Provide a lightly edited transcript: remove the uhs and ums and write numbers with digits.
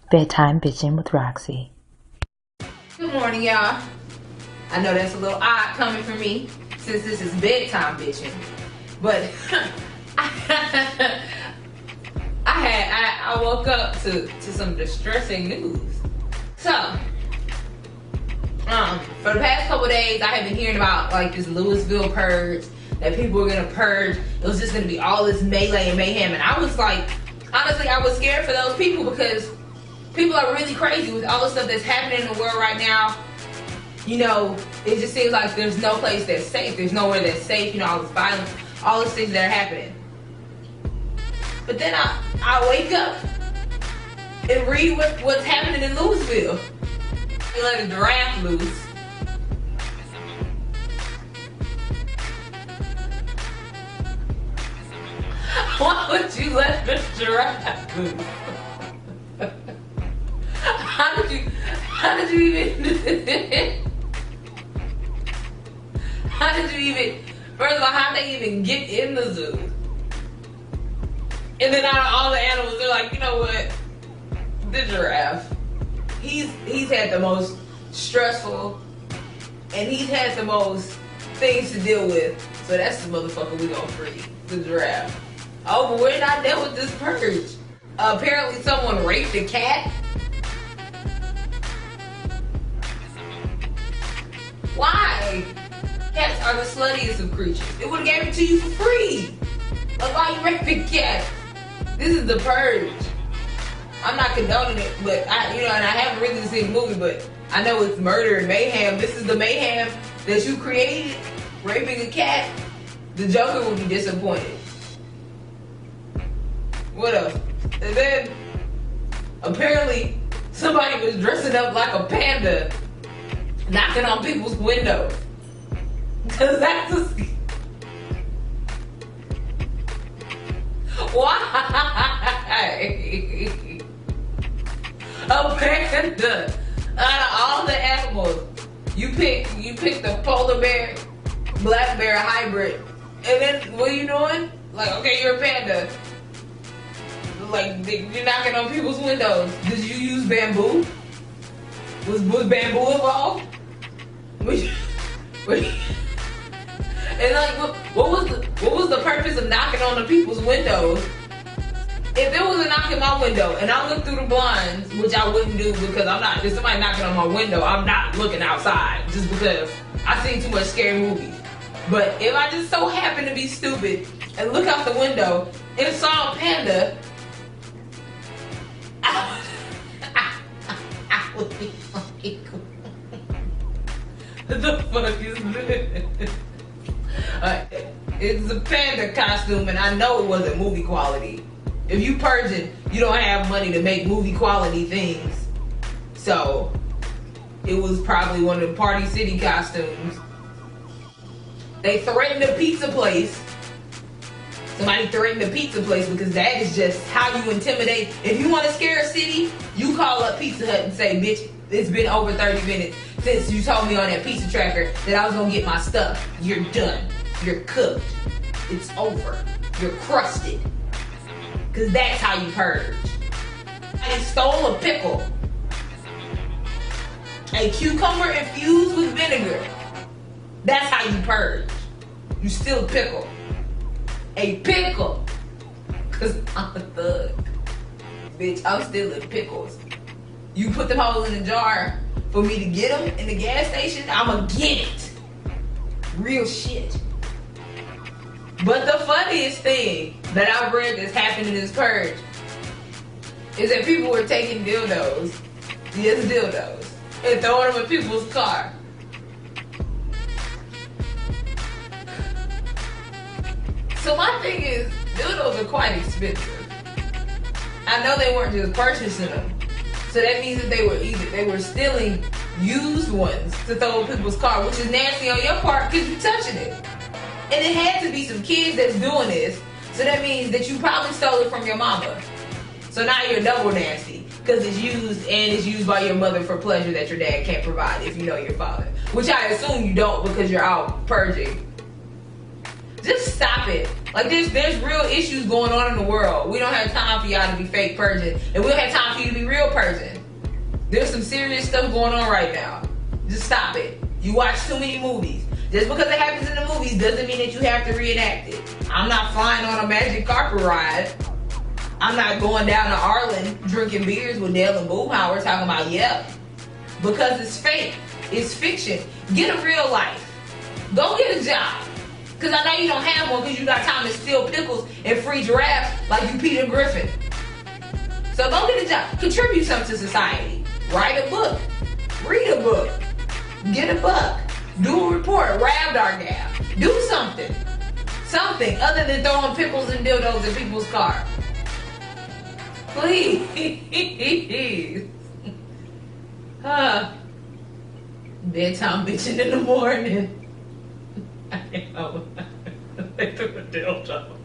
Bedtime Bitching with Roxy. Good morning, y'all. I know that's a little odd coming from me since this is bedtime bitching, but I woke up to some distressing news. So, for the past couple days, I have been hearing about like this Louisville Purge, that people were gonna purge. It was just gonna be all this melee and mayhem, and I was like, honestly, I was scared for those people because people are really crazy with all the stuff that's happening in the world right now. You know, it just seems like there's no place that's safe. There's nowhere that's safe. You know, all this violence, all these things that are happening. But then I wake up and read what's happening in Louisville. They let a giraffe loose. Why would you let the giraffe loose? How did you even, first of all, how did they even get in the zoo? And then out of all the animals, they're like, you know what? The giraffe. He's had the most stressful, and he's had the most things to deal with. So that's the motherfucker we gonna free. The giraffe. Oh, but we're not done with this purge. Apparently someone raped a cat. Why? Cats are the sluttiest of creatures. It would have gave it to you for free. Like, why you raping cats? This is the purge. I'm not condoning it, but and I haven't really seen the movie, but I know it's murder and mayhem. This is the mayhem that you created, raping a cat. The Joker will be disappointed. What else? And then, apparently, somebody was dressing up like a panda, knocking on people's windows. Cause that's why? A panda. Out of all the animals, you pick the polar bear, black bear hybrid, and then what are you doing? Like, okay, you're a panda. Like, you're knocking on people's windows. Did you use bamboo? Was bamboo involved? And like, what was the purpose of knocking on the people's windows? If there was a knock in my window and I looked through the blinds, which I wouldn't do because if somebody knocking on my window, I'm not looking outside just because I've seen too much scary movies. But if I just so happen to be stupid and look out the window and saw a panda, I would be fucking cool. What the fuck is this? It's a panda costume, and I know it wasn't movie quality. If you purging, you don't have money to make movie quality things. So, it was probably one of the Party City costumes. They threatened a pizza place. Somebody threatened a pizza place because that is just how you intimidate. If you want to scare a city, you call up Pizza Hut and say, bitch, it's been over 30 minutes since you told me on that pizza tracker that I was going to get my stuff. You're done. You're cooked. It's over. You're crusted. Because that's how you purge. I stole a pickle. A cucumber infused with vinegar. That's how you purge. You steal a pickle. A pickle. Because I'm a thug. Bitch, I'm stealing pickles. You put them hoes in a jar for me to get them in the gas station, I'ma get it. Real shit. But the funniest thing that I've read that's happened in this purge is that people were taking dildos, yes, dildos, and throwing them in people's car. So my thing is, dildos are quite expensive. I know they weren't just purchasing them. So that means that they were stealing used ones to throw in people's car, which is nasty on your part because you're touching it. And it had to be some kids that's doing this. So that means that you probably stole it from your mama. So now you're double nasty because it's used and it's used by your mother for pleasure that your dad can't provide if you know your father. Which I assume you don't because you're out purging. Just stop it. Like there's real issues going on in the world. We don't have time for y'all to be fake purging. And we don't have time lucky to be real person. There's some serious stuff going on right now. Just stop it. You watch too many movies. Just because it happens in the movies doesn't mean that you have to reenact it. I'm not flying on a magic carpet ride. I'm not going down to Arlen drinking beers with Dale and Boomhauer talking about, yep. Because it's fake. It's fiction. Get a real life. Go get a job. Because I know you don't have one because you got time to steal pickles and free giraffes like you Peter Griffin. So go get a job. Contribute something to society. Write a book. Read a book. Get a book. Do a report. Rabdar. Do something. Something other than throwing pickles and dildos in people's car. Please. Bedtime bitching in the morning. I know. They threw a dildo.